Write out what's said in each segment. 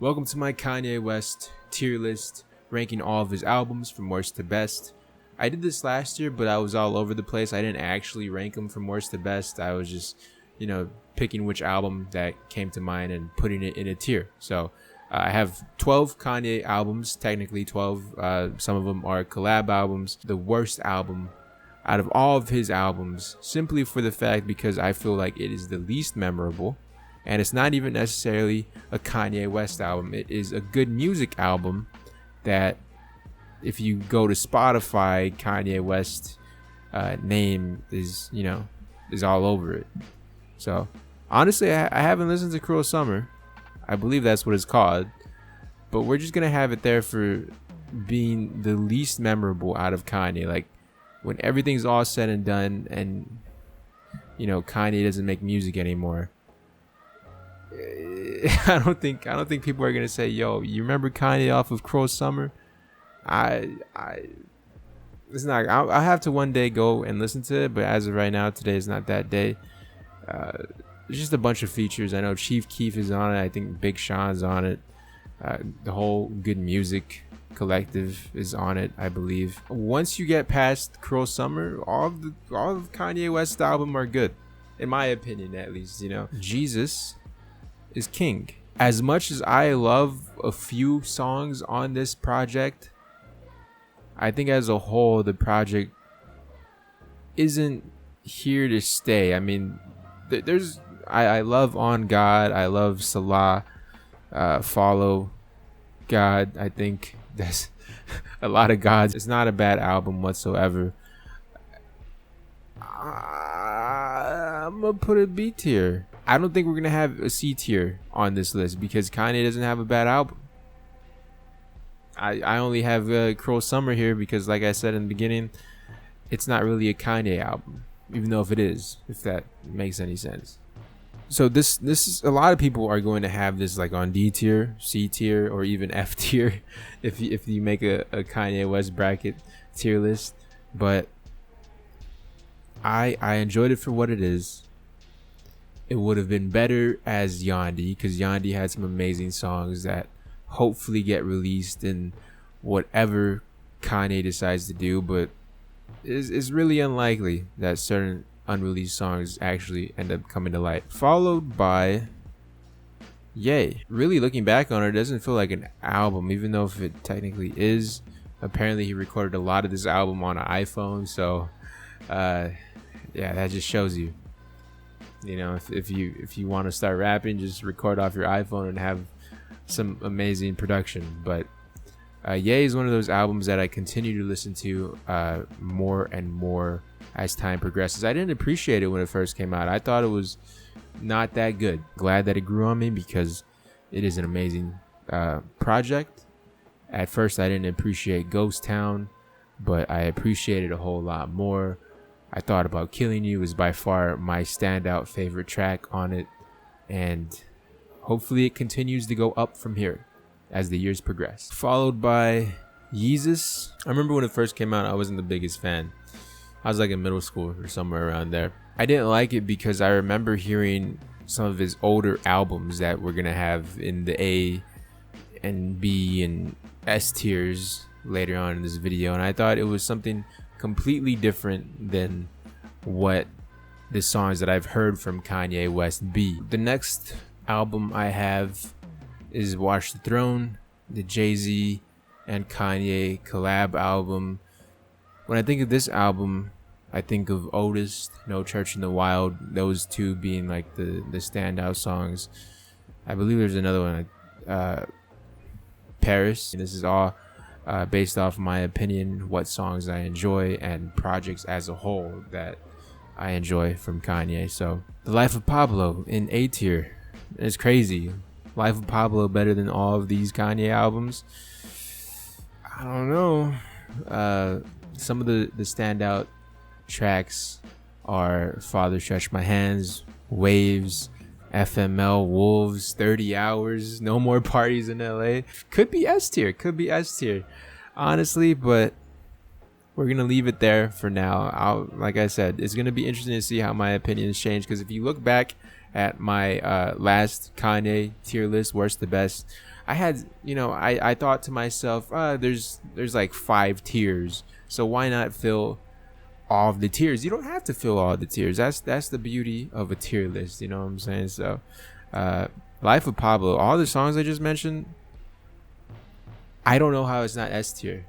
Welcome to my Kanye West tier list, ranking all of his albums from worst to best. I did this last year, but I was all over the place. I didn't actually rank them from worst to best. I was just, picking which album that came to mind and putting it in a tier. So I have 12 Kanye albums, technically 12. Some of them are collab albums. The worst album out of all of his albums, simply for the fact because I feel like it is the least memorable. And it's not even necessarily a Kanye West album. It is a good music album that if you go to Spotify, Kanye West name is all over it. So honestly, I haven't listened to Cruel Summer. I believe that's what it's called. But we're just going to have it there for being the least memorable out of Kanye. Like when everything's all said and done and, Kanye doesn't make music anymore. I don't think people are gonna say, "Yo, you remember Kanye off of Cruel Summer?" It's not. I'll have to one day go and listen to it, but as of right now, today is not that day. There's just a bunch of features. I know Chief Keef is on it. I think Big Sean's on it. The whole Good Music collective is on it, I believe. Once you get past Cruel Summer, all of Kanye West's album are good, in my opinion, at least. Jesus is king. As much as I love a few songs on this project, I think as a whole the project isn't here to stay. I mean, I love On God, I love Salah, Follow God. I think that's a lot of gods. It's not a bad album whatsoever. I'm gonna put a B tier. I don't think we're gonna have a C tier on this list because Kanye doesn't have a bad album. I only have Cruel Summer here because, like I said in the beginning, it's not really a Kanye album, even though if that makes any sense. So this is, a lot of people are going to have this like on D tier, C tier, or even F tier if you make a Kanye West bracket tier list. But I enjoyed it for what it is. It would have been better as Yandhi because Yandhi had some amazing songs that hopefully get released in whatever Kanye decides to do, but it's really unlikely that certain unreleased songs actually end up coming to light. Followed by Ye. Really looking back on it doesn't feel like an album, even though if it technically is. Apparently he recorded a lot of this album on an iPhone, so that just shows you. If you want to start rapping, just record off your iPhone and have some amazing production. But Ye is one of those albums that I continue to listen to more and more as time progresses. I didn't appreciate it when it first came out. I thought it was not that good. Glad that it grew on me because it is an amazing project. At first, I didn't appreciate Ghost Town, but I appreciated a whole lot more. I Thought About Killing You is by far my standout favorite track on it, and hopefully it continues to go up from here as the years progress. Followed by Yeezus. I remember when it first came out, I wasn't the biggest fan. I was like in middle school or somewhere around there. I didn't like it because I remember hearing some of his older albums that we're gonna have in the A and B and S tiers later on in this video, and I thought it was something completely different than what the songs that I've heard from Kanye West be. The next album I have is Watch the Throne, the Jay-Z and Kanye collab album. When I think of this album, I think of Otis, No Church in the Wild, those two being like the standout songs. I believe there's another one, Paris. This is all based off my opinion, what songs I enjoy and projects as a whole that I enjoy from Kanye. So The Life of Pablo in A tier. It's crazy. Life of Pablo better than all of these Kanye albums. I don't know. Some of the standout tracks are Father Stretch My Hands, Waves, FML, Wolves, 30 Hours, No More Parties in LA. Could be S tier, honestly, but we're gonna leave it there for now. Like I said, it's gonna be interesting to see how my opinions change, because if you look back at my last Kanye tier list, worst to best, I had, I thought to myself, there's like 5 tiers, so why not fill all of the tiers? You don't have to fill all the tiers. That's the beauty of a tier list. You know what I'm saying? So, Life of Pablo, all the songs I just mentioned, I don't know how it's not S tier.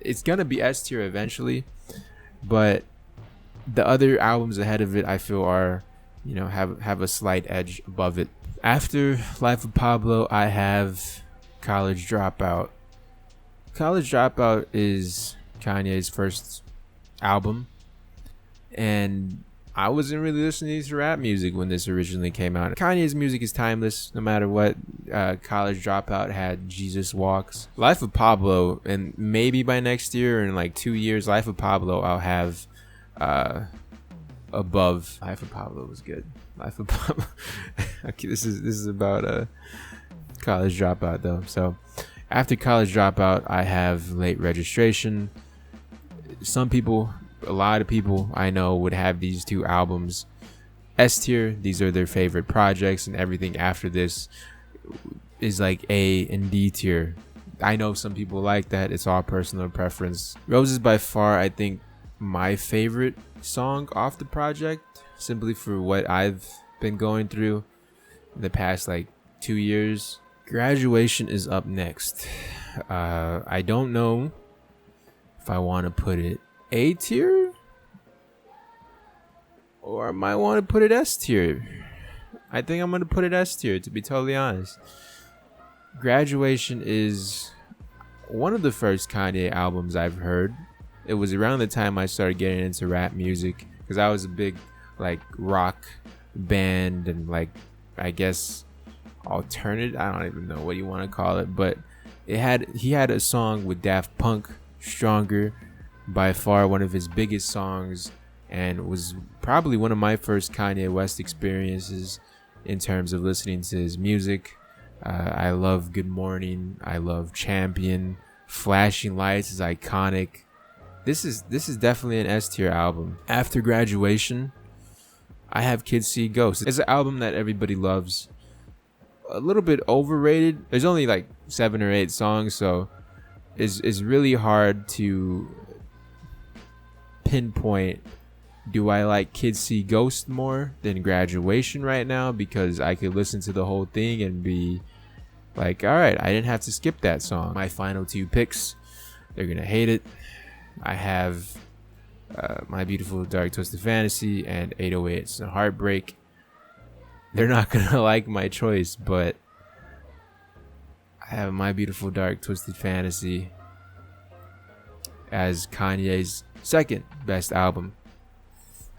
It's gonna be S tier eventually, but the other albums ahead of it, I feel are, have a slight edge above it. After Life of Pablo, I have College Dropout. College Dropout is Kanye's first album, and I wasn't really listening to rap music when this originally came out. Kanye's music is timeless no matter what. College Dropout had Jesus Walks. Life of Pablo, and maybe by next year or in like 2 years, Life of Pablo I'll have above. Life of Pablo was good. Life of Pablo. Okay, this is about College Dropout though. So after College Dropout, I have Late Registration. A lot of people I know would have these 2 albums S tier. These are their favorite projects, and everything after this is like A and D tier. I know some people like that. It's all personal preference. Rose is by far, I think, my favorite song off the project, simply for what I've been going through in the past like 2 years. Graduation is up next. I don't know if I want to put it A tier or I might want to put it S tier. I think I'm going to put it S tier, to be totally honest. Graduation is one of the first Kanye albums I've heard. It was around the time I started getting into rap music, because I was a big like rock band and like, I guess, alternative, I don't even know what you want to call it, but he had a song with Daft Punk, Stronger, by far one of his biggest songs, and was probably one of my first Kanye West experiences in terms of listening to his music. I love Good Morning. I love Champion. Flashing Lights is iconic. This is definitely an S tier album. After Graduation, I have Kids See Ghosts. It's an album that everybody loves. A little bit overrated. There's only like 7 or 8 songs, so it's really hard to pinpoint, do I like Kids See Ghosts more than Graduation right now? Because I could listen to the whole thing and be like, all right, I didn't have to skip that song. My final 2 picks, they're gonna hate it. I have My Beautiful Dark Twisted Fantasy and 808s and Heartbreak. They're not gonna like my choice, but I have My Beautiful Dark Twisted Fantasy as Kanye's second best album.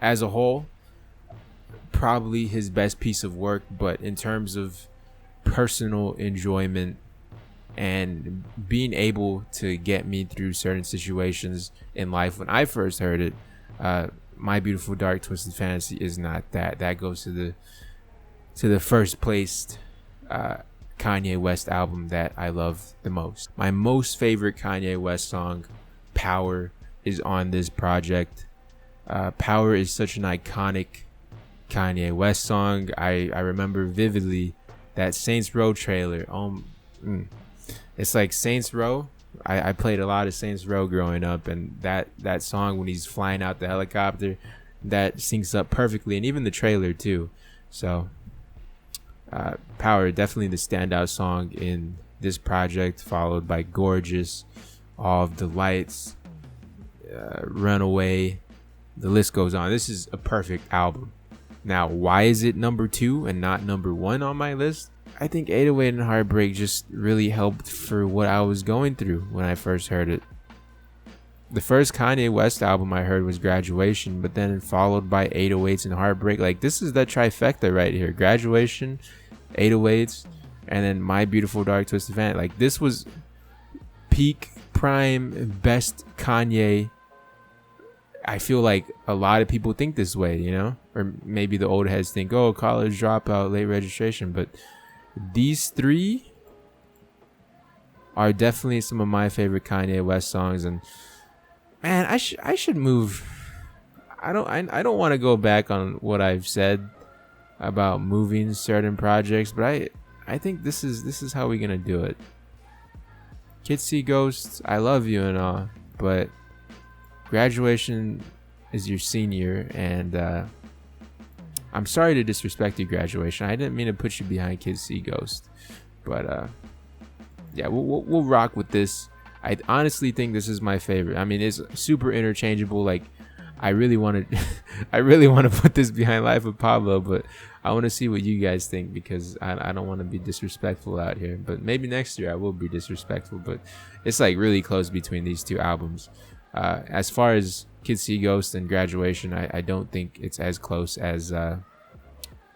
As a whole, probably his best piece of work, but in terms of personal enjoyment and being able to get me through certain situations in life, when I first heard it, My Beautiful Dark Twisted Fantasy is not that. That goes to the first placed Kanye West album that I love the most. My most favorite Kanye West song, Power, is on this project. Power is such an iconic Kanye West song. I remember vividly that Saints Row trailer. It's like Saints Row. I played a lot of Saints Row growing up, and that song when he's flying out the helicopter, that syncs up perfectly, and even the trailer too. So Power, definitely the standout song in this project, followed by Gorgeous, All of the Lights, Runaway. The list goes on. This is a perfect album. Now, why is it number 2 and not number 1 on my list? I think 808 and Heartbreak just really helped for what I was going through when I first heard it. The first Kanye West album I heard was Graduation, but then followed by 808s and Heartbreak. Like, this is the trifecta right here. Graduation, 808s, and then My Beautiful Dark Twisted Fantasy. Like, this was peak, prime, best Kanye. I feel like a lot of people think this way, you know? Or maybe the old heads think, oh, College Dropout, Late Registration. But these 3 are definitely some of my favorite Kanye West songs. And man, I should move. I don't want to go back on what I've said about moving certain projects, but I I think this is how we're gonna do it. Kids See Ghosts, I love you and all, but Graduation is your senior, and I'm sorry to disrespect your Graduation. I didn't mean to put you behind Kids See Ghost, but yeah, we'll rock with this. I honestly think this is my favorite. I mean, it's super interchangeable. Like, I really want to, I really want to put this behind Life of Pablo, but I want to see what you guys think, because I don't want to be disrespectful out here. But maybe next year I will be disrespectful. But it's like really close between these two albums. As far as Kids See Ghost and Graduation, I don't think it's as close as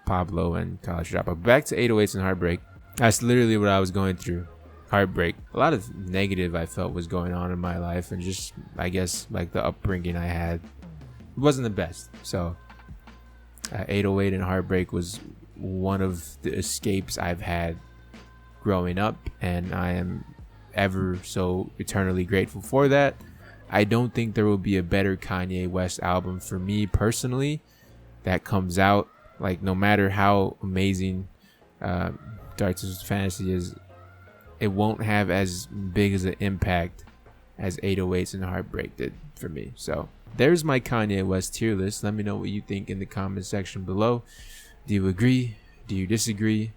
Pablo and College Dropout. Back to 808s and Heartbreak. That's literally what I was going through. Heartbreak. A lot of negative I felt was going on in my life, and just, I guess, like the upbringing I had, it wasn't the best. So 808 and Heartbreak was one of the escapes I've had growing up, and I am ever so eternally grateful for that. I don't think there will be a better Kanye West album for me personally that comes out. Like, no matter how amazing Dark Twisted Fantasy is, it won't have as big as an impact as 808s and Heartbreak did for me. So there's my Kanye West tier list. Let me know what you think in the comment section below. Do you agree? Do you disagree?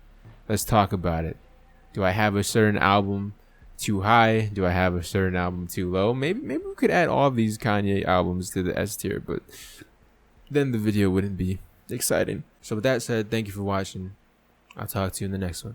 Let's talk about it. Do I have a certain album too high? Do I have a certain album too low? Maybe we could add all of these Kanye albums to the S tier, but then the video wouldn't be exciting. So with that said, thank you for watching. I'll talk to you in the next one.